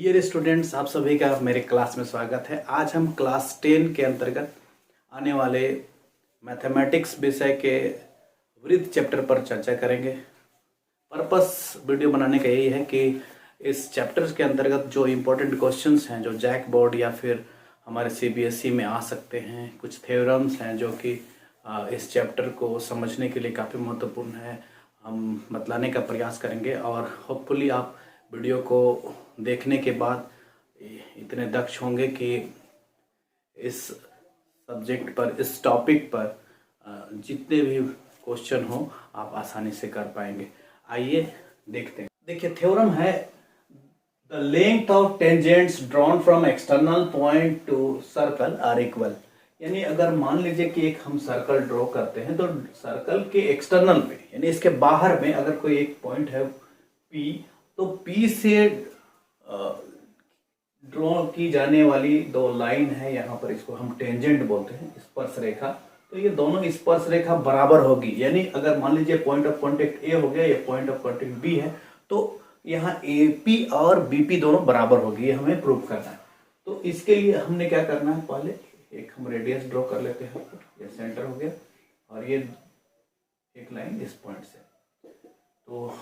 Dear students, आप सभी का मेरे क्लास में स्वागत है। आज हम क्लास 10 के अंतर्गत आने वाले मैथमेटिक्स विषय के वृत्त चैप्टर पर चर्चा करेंगे। पर्पस वीडियो बनाने का यही है कि इस चैप्टर के अंतर्गत जो इम्पोर्टेंट क्वेश्चंस हैं, जो जैक बोर्ड या फिर हमारे सीबीएसई में आ सकते हैं, कुछ थ्योरम्स हैं जो कि इस चैप्टर को समझने के लिए काफ़ी महत्वपूर्ण है, हम बतलाने का प्रयास करेंगे। और होपफुली आप वीडियो को देखने के बाद इतने दक्ष होंगे कि इस सब्जेक्ट पर, इस टॉपिक पर जितने भी क्वेश्चन हो आप आसानी से कर पाएंगे। आइए देखते हैं। देखिए, थ्योरम है the length of tangents drawn from external point to circle are equal. यानी अगर मान लीजिए कि एक हम सर्कल ड्रॉ करते हैं तो सर्कल के एक्सटर्नल पे, यानी इसके बाहर में अगर कोई एक पॉइंट है P, तो P से ड्रॉ की जाने वाली दो लाइन है, यहाँ पर इसको हम टेंजेंट बोलते हैं, स्पर्श रेखा। तो ये दोनों स्पर्श रेखा बराबर होगी। यानी अगर मान लीजिए पॉइंट ऑफ कांटेक्ट A हो गया, या पॉइंट ऑफ कांटेक्ट B है, तो यहाँ AP और BP दोनों बराबर होगी। ये हमें प्रूव करना है। तो इसके लिए हमने क्या करना है, पहले एक हम रेडियस ड्रॉ कर लेते हैं। ये सेंटर हो गया और ये एक लाइन इस पॉइंट से। तो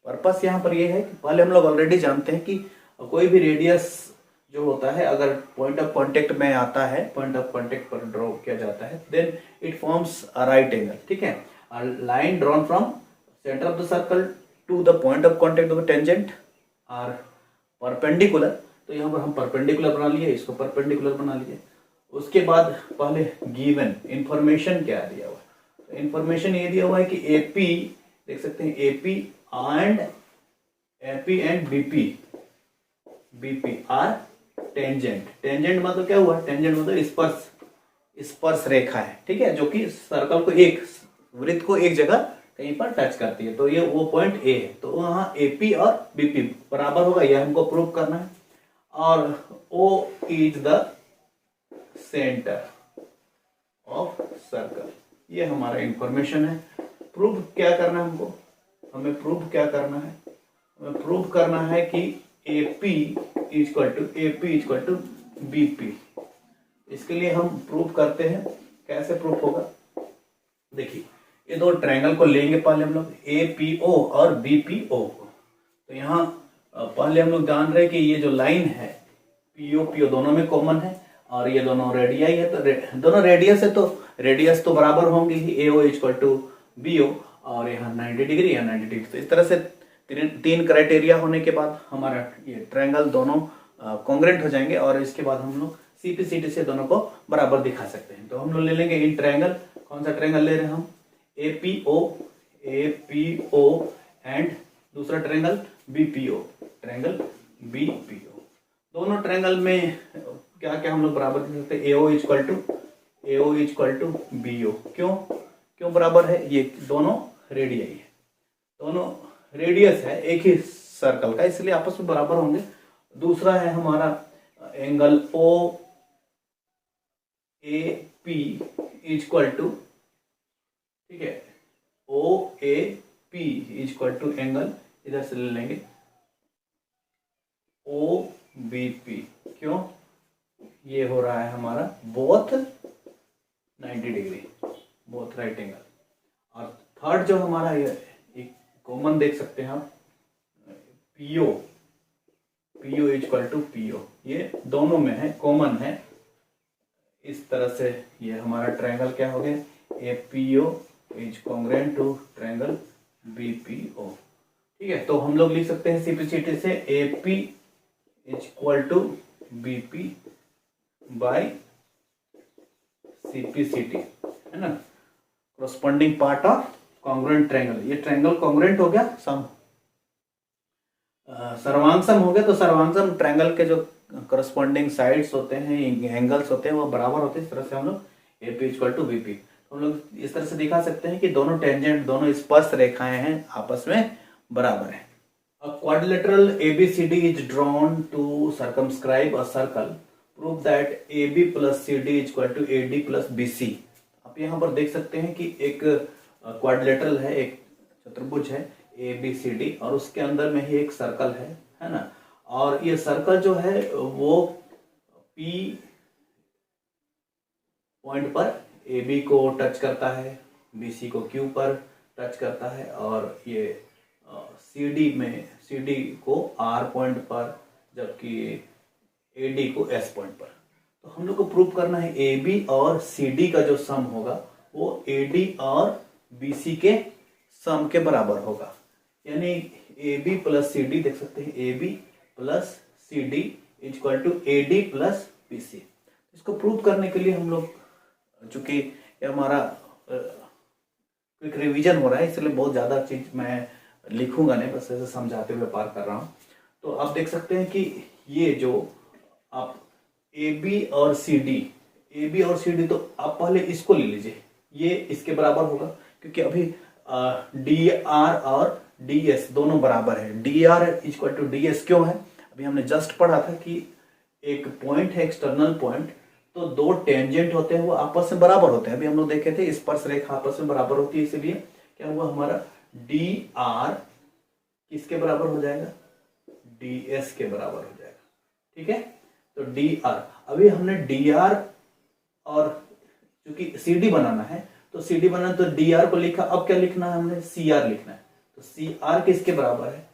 पर्पस यहाँ पर ये है कि पहले हम लोग ऑलरेडी जानते हैं कि कोई भी रेडियस जो होता है, अगर पॉइंट ऑफ कांटेक्ट में आता है, पॉइंट ऑफ कांटेक्ट पर ड्रॉ किया जाता है, then it forms a right angle. ठीक है, line drawn from centre of the circle to the point of contact of the tangent are perpendicular. तो यहाँ पर हम परपेंडिकुलर बना लिए, इसको परपेंडिकुलर बना लिए। उसके बाद पहले गिवन इंफॉर्मेशन क्या दिया हुआ है, तो इंफॉर्मेशन ये दिया हुआ है कि AP, देख सकते हैं AP and BP are tangent. Tangent मतलब क्या हुआ, टेंजेंट मतलब स्पर्श रेखा है। ठीक है, जो कि सर्कल को, एक वृत्त को एक जगह कहीं पर टच करती है। तो ये वो पॉइंट A है, तो वहां AP और BP बराबर होगा, यह हमको प्रूव करना है। और O is the centre of circle, ये हमारा इंफॉर्मेशन है। प्रूव क्या करना है हमको, हमें प्रूव क्या करना है, हमें प्रूव करना है कि AP इक्वल टू BP। इसके लिए हम प्रूव करते हैं। कैसे प्रूफ होगा, देखिए ये दो ट्रायंगल को लेंगे पहले हम लोग, APO और BPO को। तो यहाँ पहले हम लोग जान रहे हैं कि ये जो लाइन है PO दोनों में कॉमन है, और ये दोनों रेडियाई है, तो दोनों रेडियस है, तो रेडियस तो बराबर होंगे ही, AO इक्वल टू BO, और यहाँ 90 डिग्री या 90 डिग्री। तो इस तरह से तीन क्राइटेरिया होने के बाद हमारा ये ट्रायंगल दोनों कॉन्ग्रेंट हो जाएंगे, और इसके बाद हम लोग CP/CD से दोनों को बराबर दिखा सकते हैं। तो हम लोग ले लेंगे इन ट्रायंगल, कौन सा ट्रायंगल ले रहे हैं हम, APO एंड दूसरा ट्रायंगल ट्रायंगल BPO। दोनों ट्रायंगल में क्या क्या हम लोग बराबर देख सकते हैं, AO इक्वल टू BO। क्यों बराबर है, ये दोनों रेडियाई है, दोनों रेडियस है एक ही सर्कल का, इसलिए आपस में बराबर होंगे। दूसरा है हमारा एंगल OAP इक्वल टू, ठीक है, OAP इक्वल टू एंगल, इधर से ले लेंगे OBP। क्यों, ये हो रहा है हमारा both 90 degree, both right angle. और थर्ड जो हमारा ये एक कॉमन देख सकते हैं आप, PO इक्वल टू PO, ये दोनों में है, कॉमन है। इस तरह से ये हमारा ट्रायंगल क्या हो गया, APO is congruent to triangle BPO। ठीक है, तो हम लोग लिख सकते हैं CP/CD से AP equal to BP by CP/CD, है ना, corresponding part of congruent triangle. ये ट्रायंगल कॉन्ग्रुएंट हो गया, सर्वांगसम हो गया। तो सर्वांगसम ट्रायंगल के जो करस्पॉन्डिंग साइड्स होते हैं, एंगल्स होते हैं, वो बराबर होते हैं। इस तरह से हम लोग AP इक्वल टू BP, हम लोग इस तरह से दिखा सकते हैं कि दोनों टेंजेंट, दोनों स्पर्श रेखाएं हैं, आपस में बराबर है। A quadrilateral ABCD is drawn to circumscribe a circle, prove that AB plus CD equal to AD plus BC। आप यहाँ पर देख सकते हैं कि एक क्वाड्रिलेटरल है, एक चतुर्भुज है ABCD, और उसके अंदर में ही एक सर्कल है ना। और ये सर्कल जो है वो P पॉइंट पर AB को टच करता है, BC को Q पर टच करता है, और ये CD को R पॉइंट पर, जबकि AD को S पॉइंट पर। तो हम लोग को प्रूव करना है AB और CD का जो सम होगा वो AD और BC के सम के बराबर होगा। यानी AB प्लस CD, देख सकते हैं AB plus CD equal to AD plus BC। इसको प्रूव करने के लिए हम लोग, चूंकि ये हमारा क्विक रिवीजन हो रहा है, इसलिए बहुत ज़्यादा चीज़ मैं लिखूंगा नहीं, बस ऐसे समझाते हुए पार कर रहा हूँ। तो आप देख सकते हैं कि ये जो आप AB और CD, तो आप पहले इसको ले लीजिए, ये इसके बराबर होगा, क्योंकि अभी DR और DS दोनों बराबर है। DR इक्वल टू DS क्यों है? अभी हमने जस्ट पढ़ा था कि एक पॉइंट है एक्सटर्नल पॉइंट, तो दो टेंजेंट होते हैं वो आपस में बराबर होते हैं। अभी हम लोग देखे थे स्पर्श रेखा आपस में बराबर होती है, इसलिए क्या हुआ हमारा DR किसके बराबर हो जाएगा? DS के बराबर हो जाएगा। ठीक है, तो DR, अभी हमने DR और क्योंकि CD बनाना है, तो CD बनाना तो DR को लिखा, अब क्या लिखना है हमने? CR लिखना है। तो CR किसके बराबर है?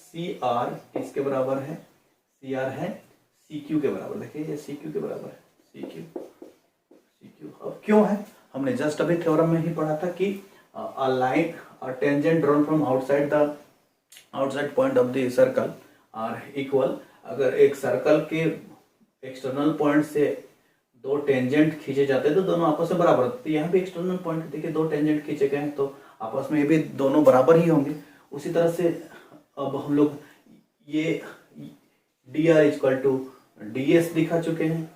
CR किसके बराबर है? CR है CQ के बराबर। देखिए ये CQ के बराबर है, CQ। अब क्यों है? हमने जस्ट अभी थ्योरम में ही पढ़ा था कि a line, a tangent drawn from outside point of the circle are equal। अगर एक सर्कल के एक्सटर्नल पॉइंट से दो टेंजेंट खींचे जाते हैं तो दोनों आपस में बराबर होते हैं। यहाँ भी एक्सटर्नल पॉइंट देखिए दो टेंजेंट खींचे गए हैं, तो आपस में ये भी दोनों बराबर ही होंगे। उसी तरह से अब हम लोग ये DR इक्वल टू DS दिखा चुके हैं,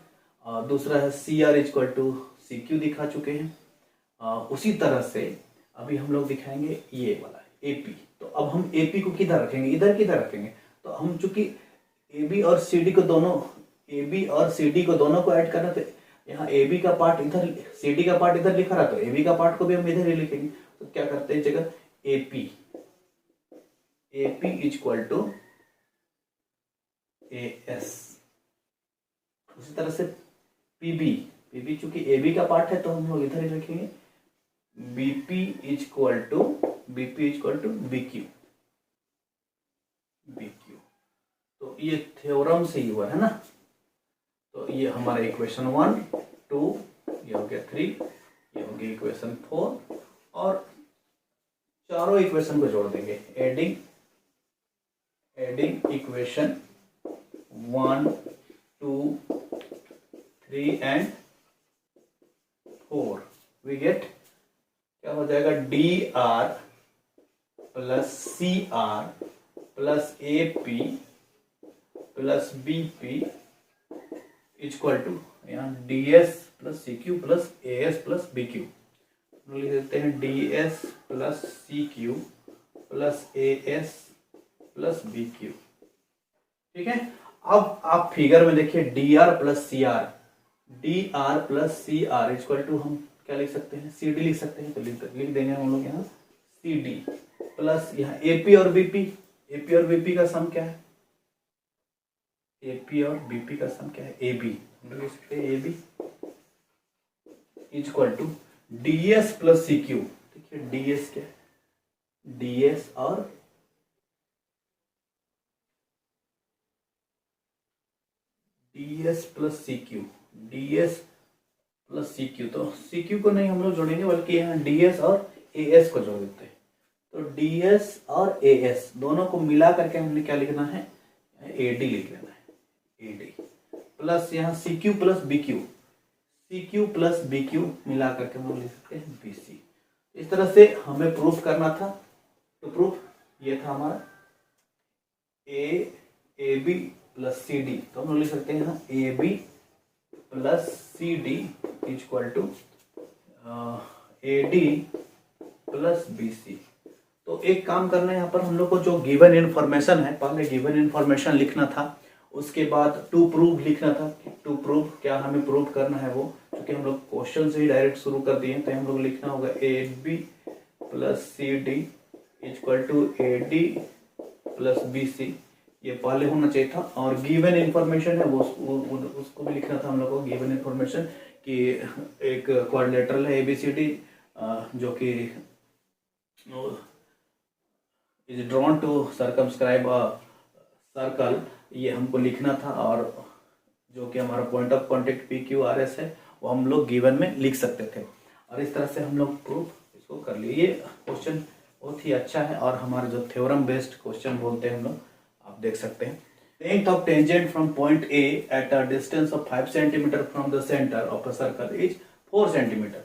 और दूसरा है CR इक्वल टू CQ दिखा चुके हैं। उसी तरह से अभी हम लोग दिखाएंगे ये वाला AP। तो अब हम AP को किधर रखेंगे? इधर किधर रखेंगे? तो हम चूंकि AB और CD को दोनों को ऐड करना, तो यहाँ AB का पार्ट इधर, CD का पार्ट इधर लिखा रहा, तो AB का पार्ट को भी हम इधर ही लिखेंगे। तो क्या करते हैं जगह AP इक्वल टू AS। उसी तरह से PB चूंकि AB का पार्ट है तो हम लोग इधर ही रखेंगे BP इक्वल टू BQ। तो ये थ्योरम से ही हुआ है ना। तो ये हमारा इक्वेशन 1, 2, ये हो गया 3, ये हो गया इक्वेशन 4, और चारों इक्वेशन को जोड़ देंगे, adding equation 1, 2, 3 and 4, we get क्या हो जाएगा? DR plus CR plus AP plus BP equal to यहाँ DS plus CQ plus AS plus BQ। लिख देते हैं DS plus CQ plus AS plus BQ। ठीक है, अब आप फिगर में देखिए DR plus CR equal to हम क्या लिख सकते हैं? CD लिख सकते हैं। तो लिख देंगे हम लोग यहाँ CD प्लस यहाँ AP और BP का सम क्या है? AP और BP का सम क्या है? AB। हम लोग लिख सकते हैं AB equal to DS plus CQ। देखिए DS क्या है? DS और DS प्लस CQ, तो CQ को नहीं हम लोग जोड़ेंगे, बल्कि यहाँ DS और AS को जोड़ देते हैं। तो DS और AS दोनों को मिला करके हमने क्या लिखना है? AD लिख लेना है, AD प्लस यहाँ CQ प्लस BQ मिला करके हम लिख सकते हैं BC। इस तरह से हमें प्रूफ करना था। तो प्रूफ ये था हमारा AB प्लस CD, तो हम लोग लिख सकते हैं यहाँ AB plus CD equal to AD plus BC। तो एक काम करना है, यहाँ पर हम लोग को जो गिवन इन्फॉर्मेशन है, पहले गिवन इन्फॉर्मेशन लिखना था, उसके बाद टू प्रूव लिखना था। टू प्रूव क्या हमें प्रूव करना है वो, क्योंकि हम लोग क्वेश्चन से ही डायरेक्ट शुरू कर दिए, तो हम लोग लिखना होगा AB plus CD equal to AD plus BC। ये पहले होना चाहिए था। और गिवन इंफॉर्मेशन है उसको भी लिखना था हम लोग को। गिवन इंफॉर्मेशन कि एक क्वाड्रिलेटरल है ABCD जो कि is drawn to circumscribe a circle, ये हमको लिखना था। और जो कि हमारा पॉइंट ऑफ कॉन्टेक्ट PQRS है वो हम लोग गिवन में लिख सकते थे। और इस तरह से हम लोग प्रूफ इसको कर लिए। ये क्वेश्चन बहुत ही अच्छा है और हमारा जो थ्योरम बेस्ड क्वेश्चन बोलते हैं हम लोग, आप देख सकते हैं। Length of tangent from point A at a distance of 5 centimetre from the centre of a circle is 4 centimetre.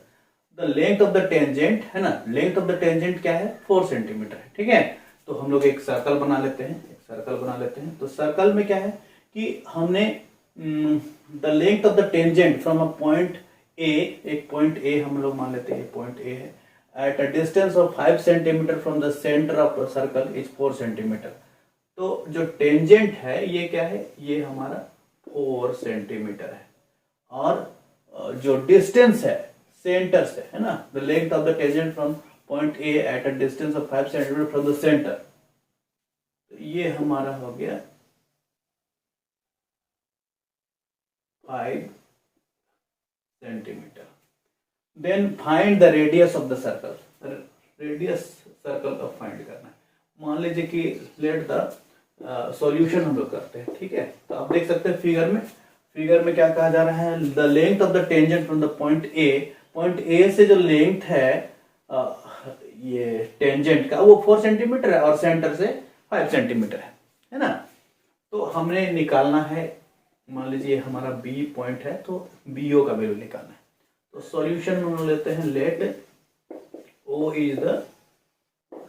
The length of the tangent है ना, लेंथ ऑफ द टेंजेंट क्या है, 4 सेंटीमीटर है। ठीक है, तो हम लोग एक सर्कल बना लेते हैं, एक सर्कल बना लेते हैं। तो सर्कल में क्या है कि हमने the length of the tangent from a point A, एक पॉइंट A हम लोग मान लेते हैं, पॉइंट A है, eight a distance of 5 centimetre from the centre of circle is 4 centimetre. तो जो टेंजेंट है ये क्या है, ये हमारा 4 सेंटीमीटर है। और जो डिस्टेंस है सेंटर से, है ना, the length of the tangent from point A at a distance of 5 centimetre from the centre, तो ये हमारा हो गया 5 centimetre. Then find the radius of the circle. Radius circle का फाइंड करना है। मान लीजिए कि लेट द सॉल्यूशन हम लोग करते हैं। ठीक है, तो आप देख सकते हैं फिगर में क्या कहा जा रहा है, the length of the tangent from the point A से जो लेंथ है ये टेंजेंट का वो 4 सेंटीमीटर है और सेंटर से 5 सेंटीमीटर है ना। तो हमने निकालना है, मान लीजिए हमारा बी पॉइंट है तो BO का वैल्यू निकालना है। तो सॉल्यूशन में हम लेते हैं let O is the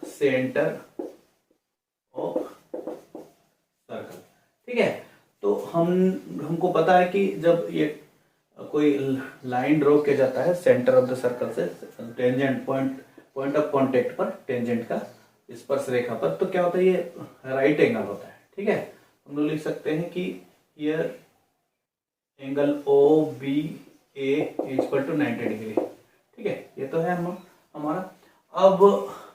centre of circle. ठीक है, तो हमको पता है कि जब ये कोई लाइन ड्रॉ किया जाता है सेंटर ऑफ द सर्कल से टेंजेंट पॉइंट ऑफ कांटेक्ट पर, टेंजेंट का स्पर्श रेखा पर, तो क्या होता है, ये राइट एंगल होता है। ठीक है, हम लोग लिख सकते हैं कि here angle OBA equal to 90 degree. ठीक है, ये तो है हमारा। अब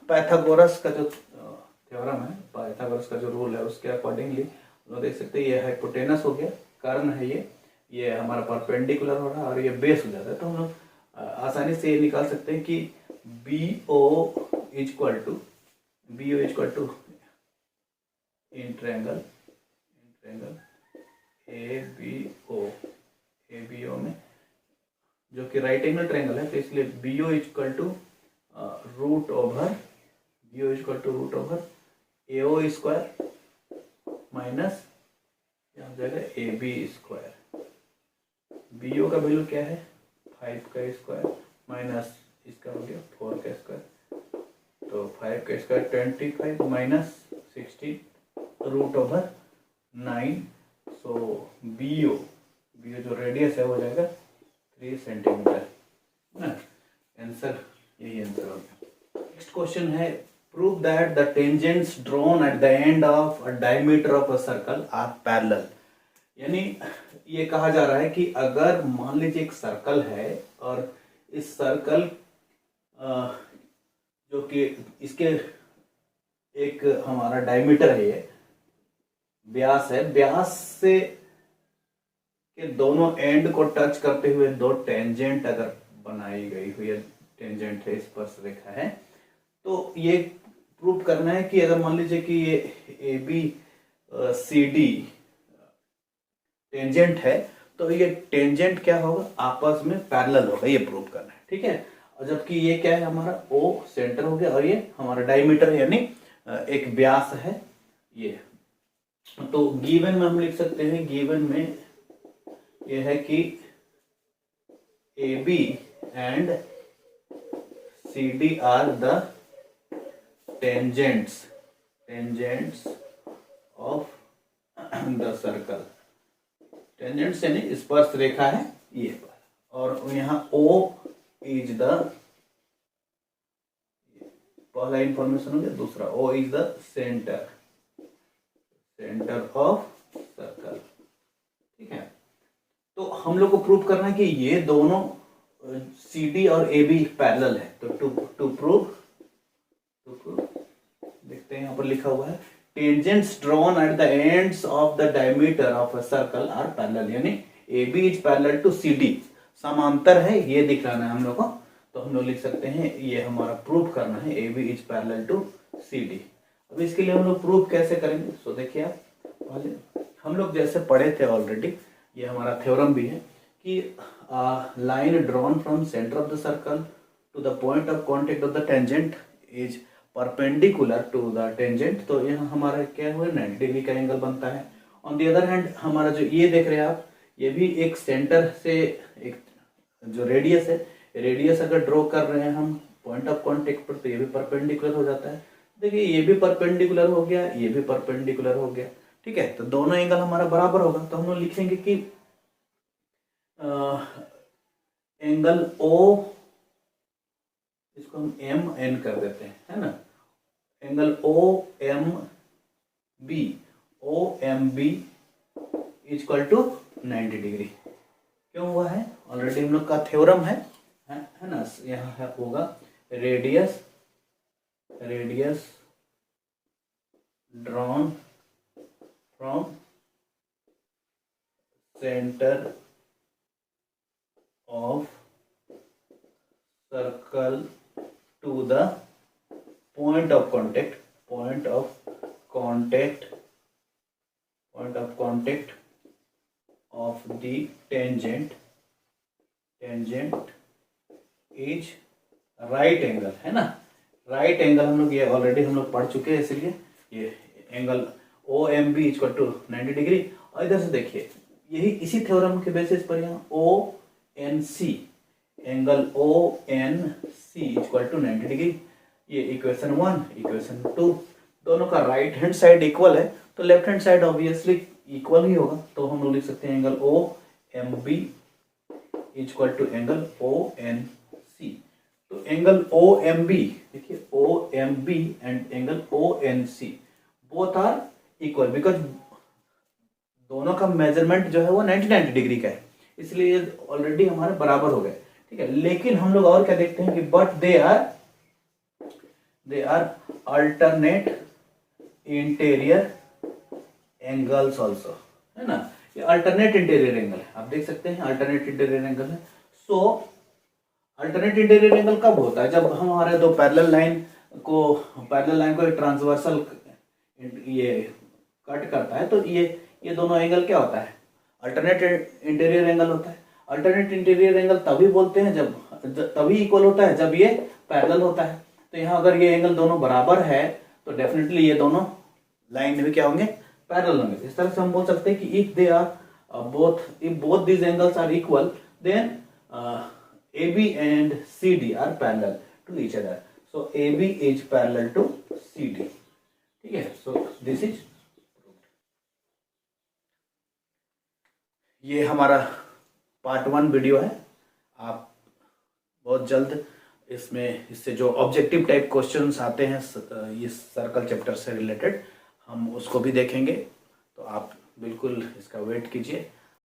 पाइथागोरस का जो थ्योरम है, पाइथागोरस का जो रूल है, उसके अकॉर्डिंगली हम लोग देख सकते हैं ये हाइपोटेनस हो गया, कारण है ये हमारा परपेंडिकुलर हो रहा है और ये बेस हो जाता है। तो हम लोग आसानी से ये निकाल सकते हैं कि BO equal to in triangle ABO में, जो कि राइट एंगल ट्रायंगल है, तो इसलिए BO equal to root over AO square minus यहाँ हो जाएगा AB स्क्वायर। BO का वैल्यू क्या है, 5 का स्क्वायर माइनस इसका हो गया 4 का स्क्वायर, तो 5 का स्क्वायर 25 माइनस 16 रूट ओवर 9। सो BO जो रेडियस है वो जाएगा 3 सेंटीमीटर ना। आंसर यही आंसर हो गया। नेक्स्ट क्वेश्चन है, prove that the tangents drawn at the end of a diameter of a circle are parallel. यानी ये कहा जा रहा है कि अगर मान लीजिए एक सर्कल है और इस सर्कल जो कि इसके एक हमारा डायमीटर है, ये व्यास है, व्यास से के दोनों एंड को टच करते हुए दो टेंजेंट अगर बनाई गई हुई है, टेंजेंट है, स्पर्श रेखा है, तो ये प्रूव करना है कि अगर मान लीजिए कि ये ABCD टेंजेंट है तो ये टेंजेंट क्या होगा, आपस में पैरेलल होगा, ये प्रूव करना है। ठीक है, और जबकि ये क्या है, हमारा O सेंटर हो गया और ये हमारा डायमीटर है, यानी एक व्यास है ये। तो गिवन में हम लिख सकते हैं, गिवन में ये है कि AB and CD are the tangents of the circle. Tangents यानी स्पर्श रेखा है ये पर, और यहाँ O इज द, पहला इंफॉर्मेशन हो गया। दूसरा O is the centre of circle. ठीक है, तो हम लोग को प्रूव करना है कि ये दोनों CD और AB पैरेलल है। तो टू प्रूव देखते हैं, यहाँ पर लिखा हुआ है tangents drawn at the ends of the diameter of a circle are parallel, यानी A B is parallel to C D, समांतर है ये दिखाना है हम लोग को। तो हम लोग लिख सकते हैं ये हमारा प्रूफ करना है A B is parallel to C D. अब इसके लिए हम लोग प्रूफ कैसे करेंगे? सो देखिए आप, पहले हम लोग जैसे पढ़े थे ऑलरेडी, ये हमारा थ्योरम भी है कि line drawn from centre of the circle to the point of contact of the tangent is perpendicular to the tangent, तो यहाँ हमारा क्या हुआ 90 डिग्री का एंगल बनता है। ऑन दी अदर हैंड हमारा जो ये देख रहे हैं आप, ये भी एक सेंटर से एक जो रेडियस है, रेडियस अगर ड्रॉ कर रहे हैं हम पॉइंट ऑफ कॉन्टेक्ट पर, तो ये भी परपेंडिकुलर हो जाता है। देखिए ये भी परपेंडिकुलर हो गया, ये भी परपेंडिकुलर हो गया, ठीक है। तो दोनों एंगल हमारा बराबर होगा, तो हम लोग लिखेंगे कि एंगल ओ, इसको हम एम एन कर देते हैं, है ना, angle O M B equal to 90 degree. क्यों हुआ है? ऑलरेडी हम लोग का थ्योरम है ना, यहाँ होगा radius drawn from centre of circle to the point of contact of the tangent is right angle, है ना। राइट एंगल हम लोग ये ऑलरेडी हम लोग पढ़ चुके हैं, इसलिए ये angle O M B equal to 90 degree. और इधर से देखिए यही इसी थ्योरम के बेसिस पर यहाँ O N C, angle O N C equal to 90 degree, ये इक्वेशन 1 इक्वेशन 2 दोनों का राइट हैंड साइड इक्वल है, तो left hand side obviously equal ही होगा। तो हम लोग लिख सकते हैं angle O M B equal to angle O N C. तो एंगल ओ एम बी, देखिए O M B and angle O N C both are equal, because दोनों का मेजरमेंट जो है वो 90 डिग्री का है, इसलिए ऑलरेडी हमारे बराबर हो गए, ठीक है। लेकिन हम लोग और क्या देखते हैं कि but they are alternate interior angles also, है ना। ये अल्टरनेट इंटीरियर एंगल है, आप देख सकते हैं अल्टरनेट इंटीरियर एंगल है। सो अल्टरनेट इंटीरियर एंगल कब होता है? जब हमारे दो पैरेलल लाइन को ट्रांसवर्सल ये कट करता है, तो ये दोनों एंगल क्या होता है? अल्टरनेट इंटीरियर एंगल होता है। अल्टरनेट इंटीरियर एंगल तभी बोलते हैं तभी इक्वल होता है जब ये पैरेलल होता है। तो यहाँ अगर ये एंगल दोनों बराबर है तो डेफिनेटली ये दोनों लाइन भी क्या होंगे? पैरेलल होंगे। इस तरह से हम बोल सकते हैं कि if both these angles are equal, then AB and CD are parallel to each other. So AB is parallel to CD. ठीक है, so this is ये हमारा पार्ट 1 वीडियो है। आप बहुत जल्द इससे जो ऑब्जेक्टिव टाइप क्वेश्चंस आते हैं ये सर्कल चैप्टर से रिलेटेड, हम उसको भी देखेंगे। तो आप बिल्कुल इसका वेट कीजिए।